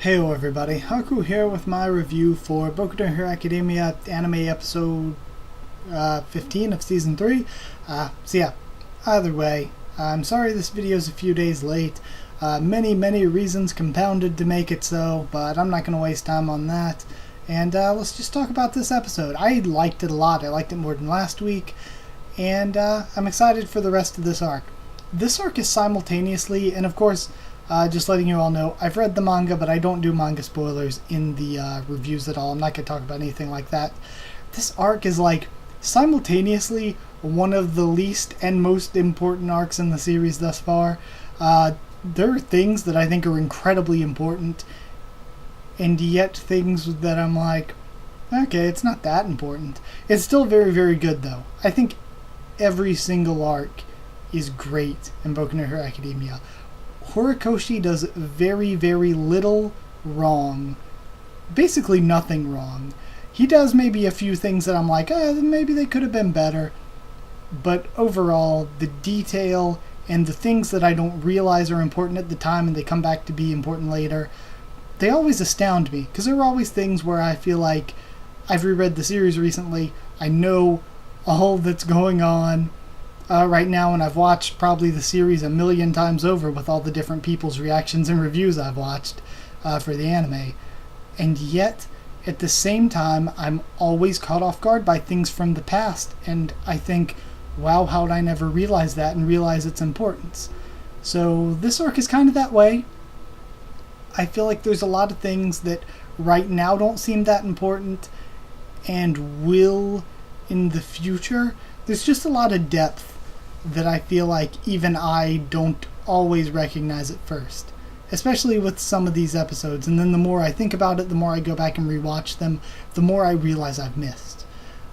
Heyo everybody, Haku here with my review for Boku no Hero Academia anime episode 15 of season 3. Either way, I'm sorry this video is a few days late. Many reasons compounded to make it so, but I'm not going to waste time on that. And let's just talk about this episode. I liked it a lot. I liked it more than last week, and I'm excited for the rest of this arc. This arc is simultaneously, and of course, just letting you all know, I've read the manga, but I don't do manga spoilers in the reviews at all. I'm not going to talk about anything like that. This arc is like simultaneously one of the least and most important arcs in the series thus far. There are things that I think are incredibly important, and yet things that I'm like, okay, it's not that important. It's still very good, though. I think every single arc is great in Boku no Hero Academia. Horikoshi does very little wrong. Basically nothing wrong. He does maybe a few things that I'm like, maybe they could have been better. But overall, the detail and the things that I don't realize are important at the time and they come back to be important later, they always astound me. Because there are always things where I feel like I've reread the series recently, I know all that's going on right now, and I've watched probably the series a million times over with all the different people's reactions and reviews I've watched for the anime. And yet, at the same time, I'm always caught off guard by things from the past, and I think, wow, how'd I never realize that and realize its importance? So this arc is kind of that way. I feel like there's a lot of things that right now don't seem that important and will in the future. There's just a lot of depth that I feel like even I don't always recognize at first, especially with some of these episodes. And then the more I think about it, the more I go back and rewatch them, the more I realize I've missed.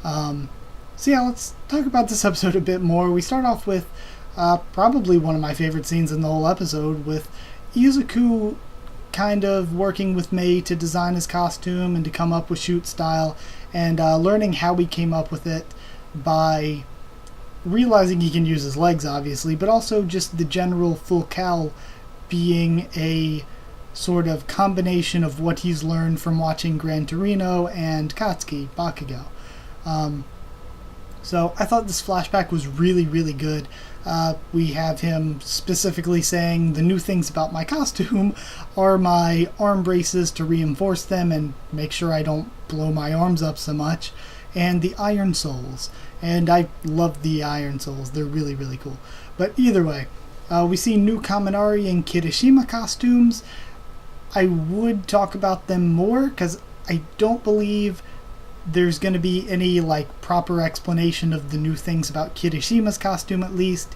Let's talk about this episode a bit more. We start off with probably one of my favorite scenes in the whole episode, with Izuku kind of working with Mei to design his costume and to come up with shoot style, and learning how he came up with it by realizing he can use his legs, obviously, but also just the general full cowl being a sort of combination of what he's learned from watching Gran Torino and Katsuki Bakugo. So I thought this flashback was really good. We have him specifically saying the new things about my costume are my arm braces to reinforce them and make sure I don't blow my arms up so much, and the iron soles. And I love the iron soles. They're really cool. But either way, we see new Kaminari and Kirishima costumes. I would talk about them more because I don't believe there's going to be any proper explanation of the new things about Kirishima's costume, at least.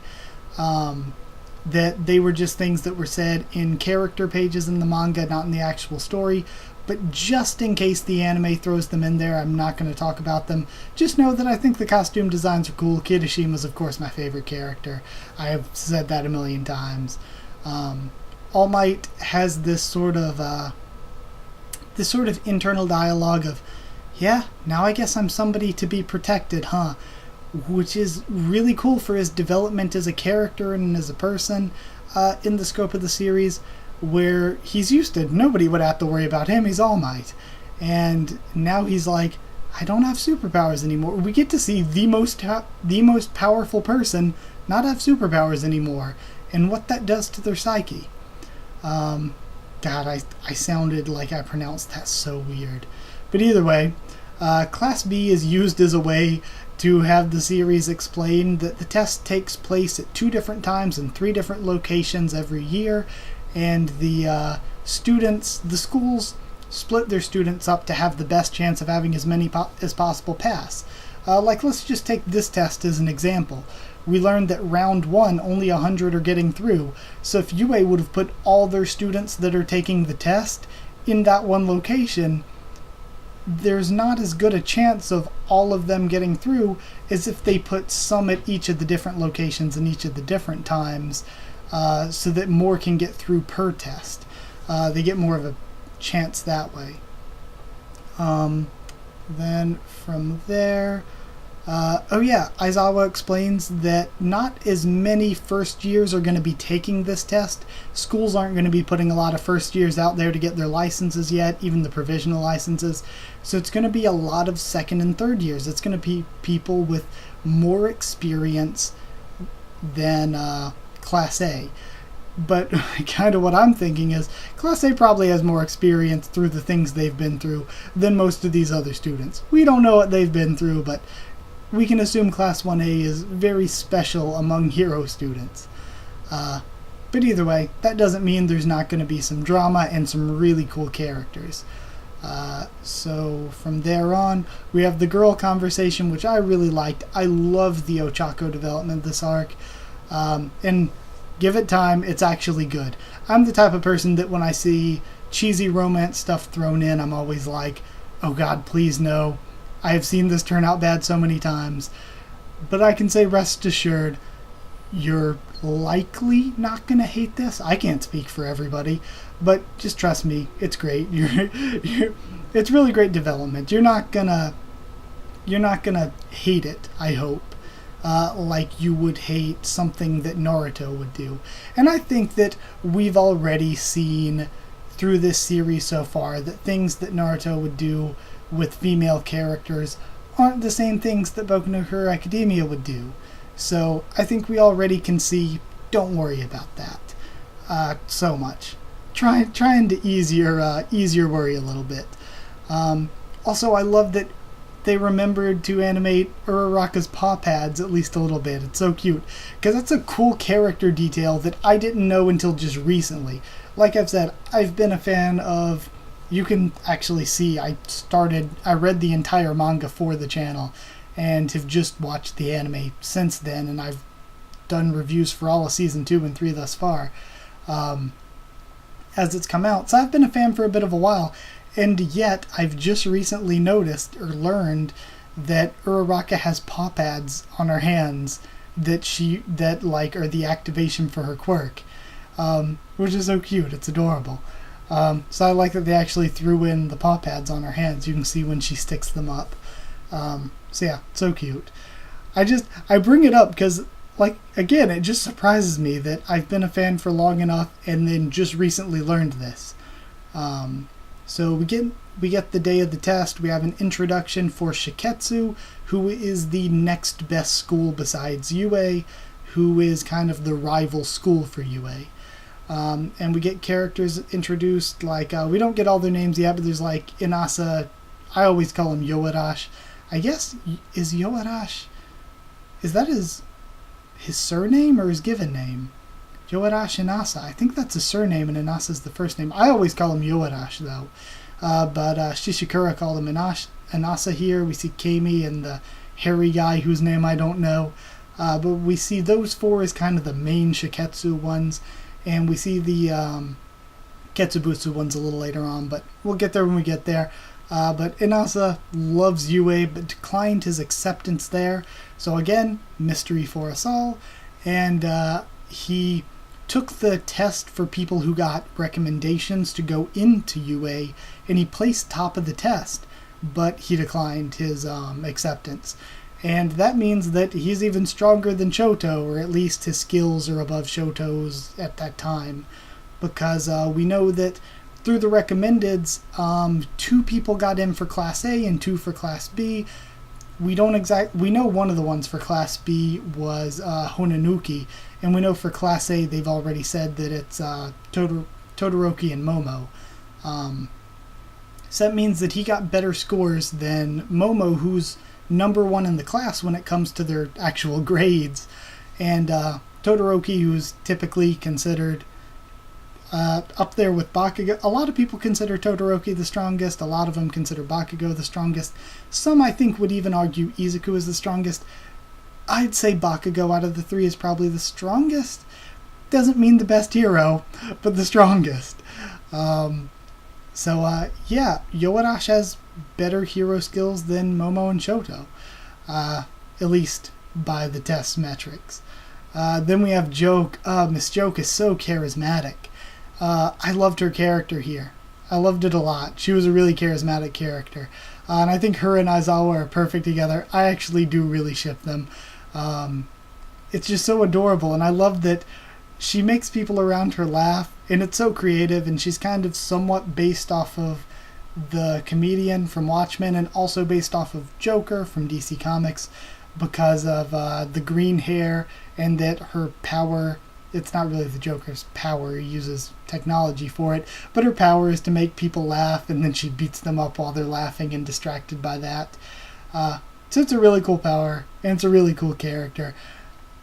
That they were just things that were said in character pages in the manga, not in the actual story. But just in case the anime throws them in there, I'm not going to talk about them. Just know that I think the costume designs are cool. Kirishima's, of course, my favorite character. I have said that a million times. All Might has this sort of internal dialogue of, yeah, now I guess I'm somebody to be protected, huh? Which is really cool for his development as a character and as a person in the scope of the series, where he's used to nobody would have to worry about him. He's All Might, and now he's like, I don't have superpowers anymore. We get to see the most powerful person not have superpowers anymore, and what that does to their psyche. God, I sounded like I pronounced that so weird. But either way, Class B is used as a way to have the series explain that the test takes place at 2 different times in 3 different locations every year, and the schools split their students up to have the best chance of having as many as possible pass. Let's just take this test as an example. We learned that round 1, only 100 are getting through, so if UA would have put all their students that are taking the test in that one location, there's not as good a chance of all of them getting through as if they put some at each of the different locations in each of the different times, so that more can get through per test. They get more of a chance that way. Then from there, Oh yeah, Aizawa explains that not as many first years are going to be taking this test. Schools aren't going to be putting a lot of first years out there to get their licenses yet, even the provisional licenses. So it's going to be a lot of second and third years. It's going to be people with more experience than Class A. But kind of what I'm thinking is Class A probably has more experience through the things they've been through than most of these other students. We don't know what they've been through, but we can assume Class 1A is very special among hero students. But either way, that doesn't mean there's not going to be some drama and some really cool characters. So from there on, we have the girl conversation, which I really liked. I love the Ochako development this arc. And give it time, it's actually good. I'm the type of person that when I see cheesy romance stuff thrown in, I'm always like, oh god, please no. I have seen this turn out bad so many times. But I can say rest assured, you're likely not going to hate this. I can't speak for everybody, but just trust me, it's great. It's really great development. You're not gonna hate it, I hope. Like you would hate something that Naruto would do. And I think that we've already seen through this series so far that things that Naruto would do with female characters aren't the same things that Boku no Hero Academia would do. So I think we already can see, don't worry about that so much. Trying to ease your worry a little bit. Also, I love that they remembered to animate Uraraka's paw pads at least a little bit. It's so cute. Because that's a cool character detail that I didn't know until just recently. Like I've said, I've been a fan of... You can actually see I read the entire manga for the channel and have just watched the anime since then, and I've done reviews for all of Season 2 and 3 thus far as it's come out. So I've been a fan for a bit of a while, and yet I've just recently noticed or learned that Uraraka has paw pads on her hands that like are the activation for her quirk, which is so cute. It's adorable. So I like that they actually threw in the paw pads on her hands. You can see when she sticks them up. So yeah, so cute. I bring it up because, like, again, it just surprises me that I've been a fan for long enough and then just recently learned this. So we get the day of the test. We have an introduction for Shiketsu, who is the next best school besides UA, who is kind of the rival school for UA. And we get characters introduced, like, we don't get all their names yet, but there's, like, Inasa. I always call him Yoarash. I guess, is Yoarash, is that his surname or his given name? Yoarash Inasa. I think that's his surname and Inasa's the first name. I always call him Yoarash, though. But Shishikura called him Inasa here. We see Kami and the hairy guy whose name I don't know. But we see those four as kind of the main Shiketsu ones. And we see the Ketsubutsu ones a little later on, but we'll get there when we get there. But Inasa loves UA, but declined his acceptance there. So again, mystery for us all. And he took the test for people who got recommendations to go into UA, and he placed top of the test, but he declined his acceptance. And that means that he's even stronger than Shoto, or at least his skills are above Shoto's at that time. Because we know that through the recommendeds, 2 people got in for Class A and 2 for Class B. We know one of the ones for Class B was Honanuki, and we know for Class A they've already said that it's Todoroki and Momo. So that means that he got better scores than Momo, who's number 1 in the class when it comes to their actual grades. And Todoroki, who's typically considered up there with Bakugo. A lot of people consider Todoroki the strongest. A lot of them consider Bakugo the strongest. Some, I think, would even argue Izuku is the strongest. I'd say Bakugo out of the 3 is probably the strongest. Doesn't mean the best hero, but the strongest. Yeah, Yoarash has better hero skills than Momo and Shoto. At least by the test metrics. Then we have Joke. Miss Joke is so charismatic. I loved her character here. I loved it a lot. She was a really charismatic character. And I think her and Aizawa are perfect together. I actually do really ship them. It's just so adorable, and I love that she makes people around her laugh, and it's so creative, and she's kind of somewhat based off of the comedian from Watchmen and also based off of Joker from DC Comics because of the green hair and that her power, it's not really the Joker's power, he uses technology for it, but her power is to make people laugh, and then she beats them up while they're laughing and distracted by that. So it's a really cool power, and it's a really cool character.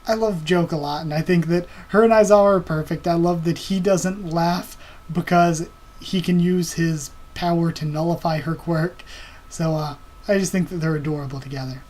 I love Joke a lot, and I think that her and Aizawa are perfect. I love that he doesn't laugh because he can use his power to nullify her quirk. So I just think that they're adorable together.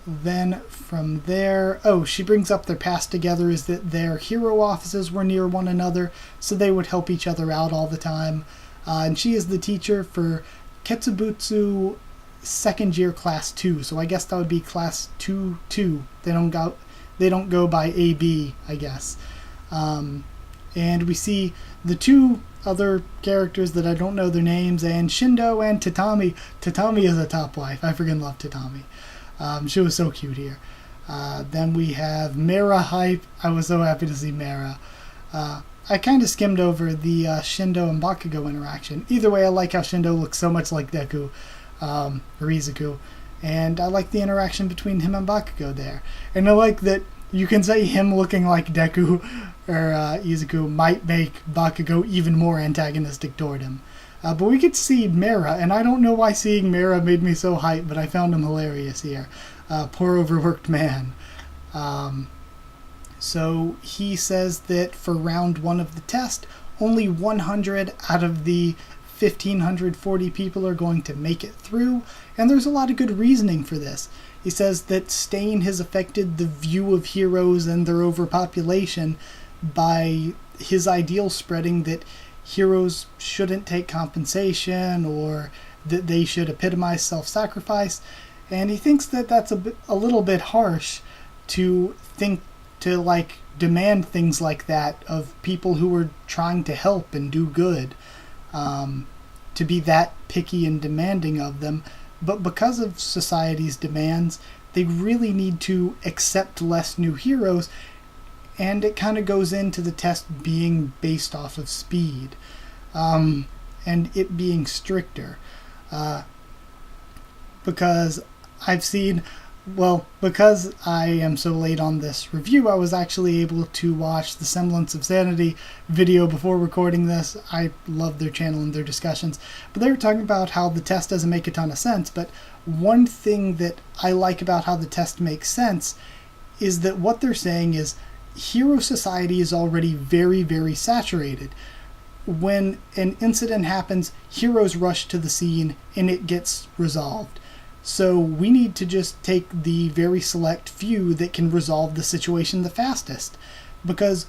Then from there, she brings up their past together is that their hero offices were near one another, so they would help each other out all the time. And she is the teacher for Ketsubutsu second year class 2, so I guess that would be class 2-2. They don't go by AB, I guess. And we see the two other characters that I don't know their names, and Shindo and Tatami. Tatami is a top wife. I freaking love Tatami. She was so cute here. Then we have Mera hype. I was so happy to see Mera. I kind of skimmed over the Shindo and Bakugo interaction. Either way, I like how Shindo looks so much like Deku, Rizuku, and I like the interaction between him and Bakugo there. And I like that you can say him looking like Deku or Izuku might make Bakugo even more antagonistic toward him. But we get to see Mera, and I don't know why seeing Mera made me so hyped, but I found him hilarious here. Poor overworked man. So he says that for round 1 of the test, only 100 out of the 1,540 people are going to make it through, and there's a lot of good reasoning for this. He says that Stain has affected the view of heroes and their overpopulation by his ideal spreading that heroes shouldn't take compensation or that they should epitomize self-sacrifice, and he thinks that that's a little bit harsh to demand things like that of people who are trying to help and do good, to be that picky and demanding of them. But because of society's demands, they really need to accept less new heroes, and it kind of goes into the test being based off of speed, and it being stricter. Because because I am so late on this review, I was actually able to watch the Semblance of Sanity video before recording this. I love their channel and their discussions. But they were talking about how the test doesn't make a ton of sense. But one thing that I like about how the test makes sense is that what they're saying is hero society is already very, very saturated. When an incident happens, heroes rush to the scene and it gets resolved. So we need to just take the very select few that can resolve the situation the fastest. Because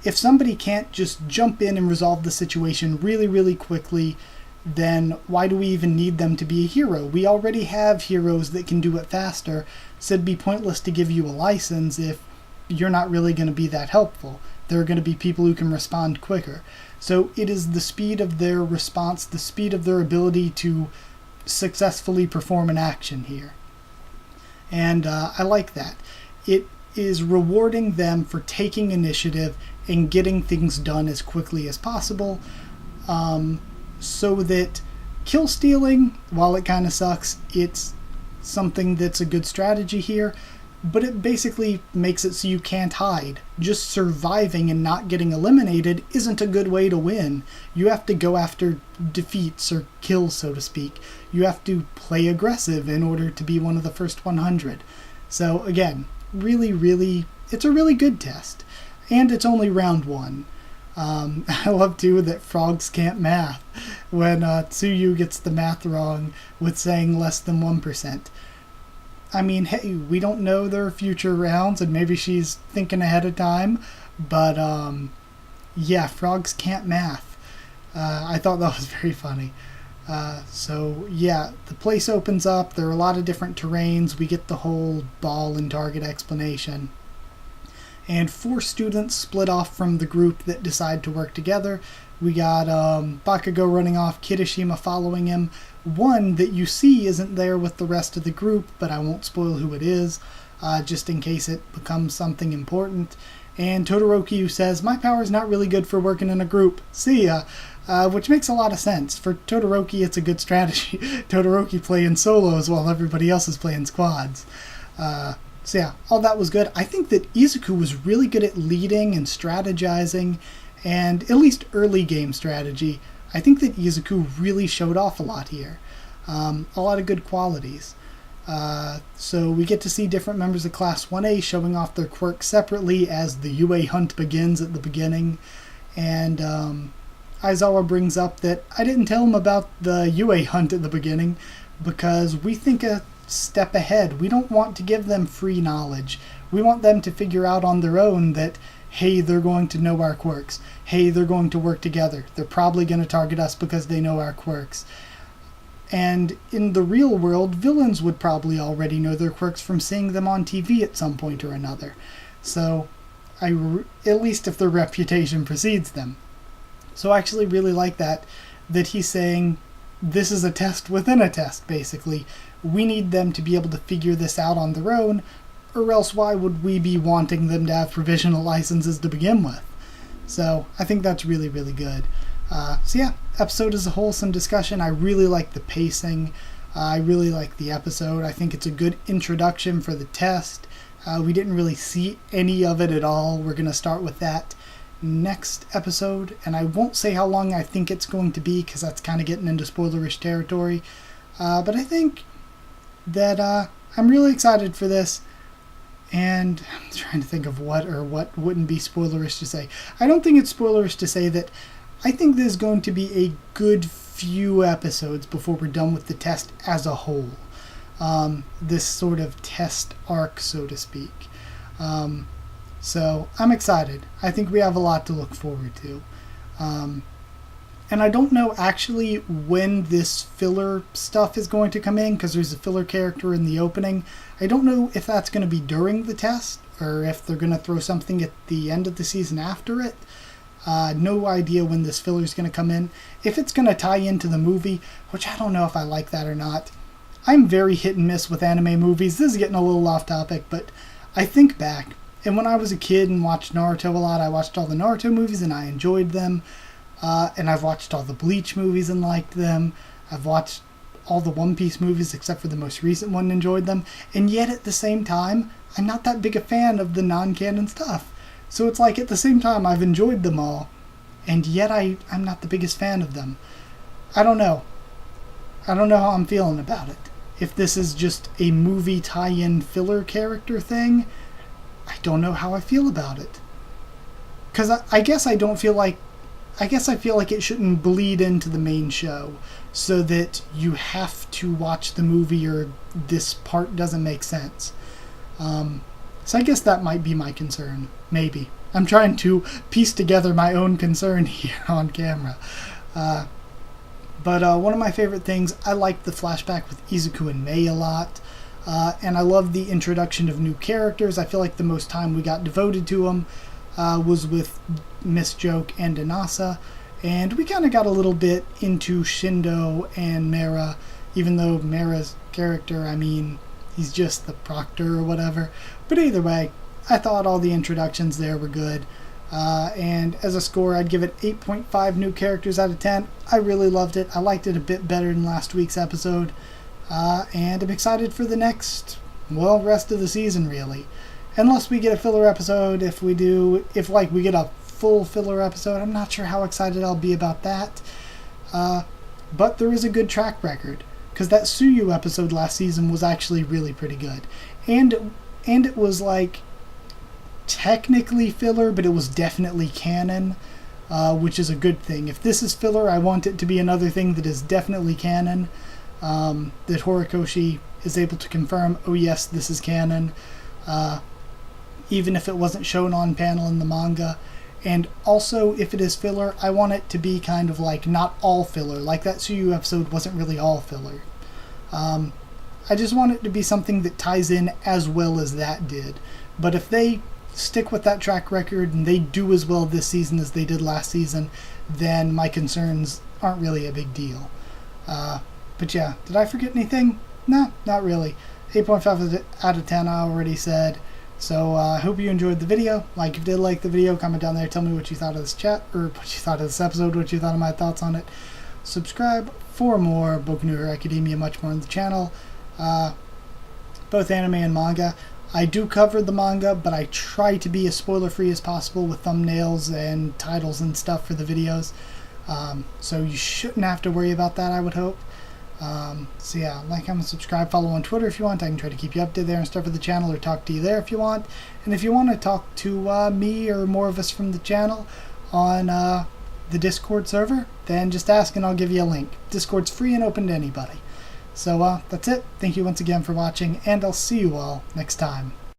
if somebody can't just jump in and resolve the situation really, really quickly, then why do we even need them to be a hero? We already have heroes that can do it faster, so it'd be pointless to give you a license if you're not really going to be that helpful. There are going to be people who can respond quicker. So it is the speed of their response, the speed of their ability to successfully perform an action here. And I like that. It is rewarding them for taking initiative and getting things done as quickly as possible, so that kill stealing, while it kind of sucks, it's something that's a good strategy here, but it basically makes it so you can't hide. Just surviving and not getting eliminated isn't a good way to win. You have to go after defeats or kills, so to speak. You have to play aggressive in order to be one of the first 100. So again, really, really, it's a really good test. And it's only round 1. I love too that frogs can't math when Tsuyu gets the math wrong with saying less than 1%. I mean, hey, we don't know their future rounds, and maybe she's thinking ahead of time, but yeah, frogs can't math. I thought that was very funny. So yeah, the place opens up. There are a lot of different terrains. We get the whole ball and target explanation. And 4 students split off from the group that decide to work together. We got Bakugo running off, Kirishima following him. One that you see isn't there with the rest of the group, but I won't spoil who it is, just in case it becomes something important. And Todoroki, who says, "My power's not really good for working in a group. See ya." Which makes a lot of sense. For Todoroki, it's a good strategy. Todoroki playing solos while everybody else is playing squads. So yeah, all that was good. I think that Izuku was really good at leading and strategizing, and at least early game strategy. I think that Izuku really showed off a lot here. A lot of good qualities. So we get to see different members of Class 1A showing off their quirks separately as the UA hunt begins at the beginning. And Aizawa brings up that I didn't tell him about the UA hunt at the beginning because we think a step ahead. We don't want to give them free knowledge. We want them to figure out on their own that, hey, they're going to know our quirks. Hey, they're going to work together. They're probably going to target us because they know our quirks. And in the real world, villains would probably already know their quirks from seeing them on TV at some point or another. So, at least if their reputation precedes them. So I actually really like that he's saying this is a test within a test, basically. We need them to be able to figure this out on their own, or else why would we be wanting them to have provisional licenses to begin with? So I think that's really, really good. So yeah, episode as a wholesome discussion. I really like the pacing. I really like the episode. I think it's a good introduction for the test. We didn't really see any of it at all. We're going to start with that next episode, and I won't say how long I think it's going to be because that's kind of getting into spoilerish territory. But I think that I'm really excited for this, and I'm trying to think of what wouldn't be spoilerish to say. I don't think it's spoilerish to say that I think there's going to be a good few episodes before we're done with the test as a whole. This sort of test arc, so to speak. So I'm excited. I think we have a lot to look forward to. And I don't know actually when this filler stuff is going to come in, because there's a filler character in the opening. I don't know if that's going to be during the test, or if they're going to throw something at the end of the season after it. No idea when this filler is going to come in. If it's going to tie into the movie, which I don't know if I like that or not. I'm very hit and miss with anime movies. This is getting a little off topic, but I think back, and when I was a kid and watched Naruto a lot, I watched all the Naruto movies and I enjoyed them. And I've watched all the Bleach movies and liked them. I've watched all the One Piece movies except for the most recent one and enjoyed them. And yet at the same time, I'm not that big a fan of the non-canon stuff. So it's like at the same time I've enjoyed them all, and yet I'm not the biggest fan of them. I don't know. I don't know how I'm feeling about it. If this is just a movie tie-in filler character thing, I don't know how I feel about it. Because I guess I feel like it shouldn't bleed into the main show, so that you have to watch the movie or this part doesn't make sense. So I guess that might be my concern. Maybe. I'm trying to piece together my own concern here on camera. But one of my favorite things, I like the flashback with Izuku and Mei a lot. And I love the introduction of new characters. I feel like the most time we got devoted to them was with Miss Joke and Inasa, and we kind of got a little bit into Shindo and Mera, even though Mera's character, he's just the proctor or whatever. But either way, I thought all the introductions there were good, and as a score, I'd give it 8.5 new characters out of 10. I really loved it. I liked it a bit better than last week's episode, and I'm excited for the next, rest of the season, really. Unless we get a filler episode. If we get a full filler episode, I'm not sure how excited I'll be about that. But there is a good track record, because that Suyu episode last season was actually really pretty good. And it was like technically filler, but it was definitely canon, which is a good thing. If this is filler, I want it to be another thing that is definitely canon, that Horikoshi is able to confirm, oh yes, this is canon. Even if it wasn't shown on panel in the manga. And also, if it is filler, I want it to be kind of like not all filler. Like that Suyu episode wasn't really all filler. I just want it to be something that ties in as well as that did. But if they stick with that track record and they do as well this season as they did last season, then my concerns aren't really a big deal. But yeah, did I forget anything? No, not really. 8.5 out of 10 I already said. So I hope you enjoyed the video. Like if you did like the video, comment down there, tell me what you thought of this chat, or what you thought of this episode, what you thought of my thoughts on it. Subscribe for more Boku no Hero Academia, much more on the channel. Both anime and manga. I do cover the manga, but I try to be as spoiler-free as possible with thumbnails and titles and stuff for the videos. So you shouldn't have to worry about that, I would hope. So yeah, like, comment, subscribe, follow on Twitter if you want. I can try to keep you updated there and stuff for the channel, or talk to you there if you want. And if you want to talk to me or more of us from the channel on the Discord server, then just ask and I'll give you a link. Discord's free and open to anybody. So that's it. Thank you once again for watching, and I'll see you all next time.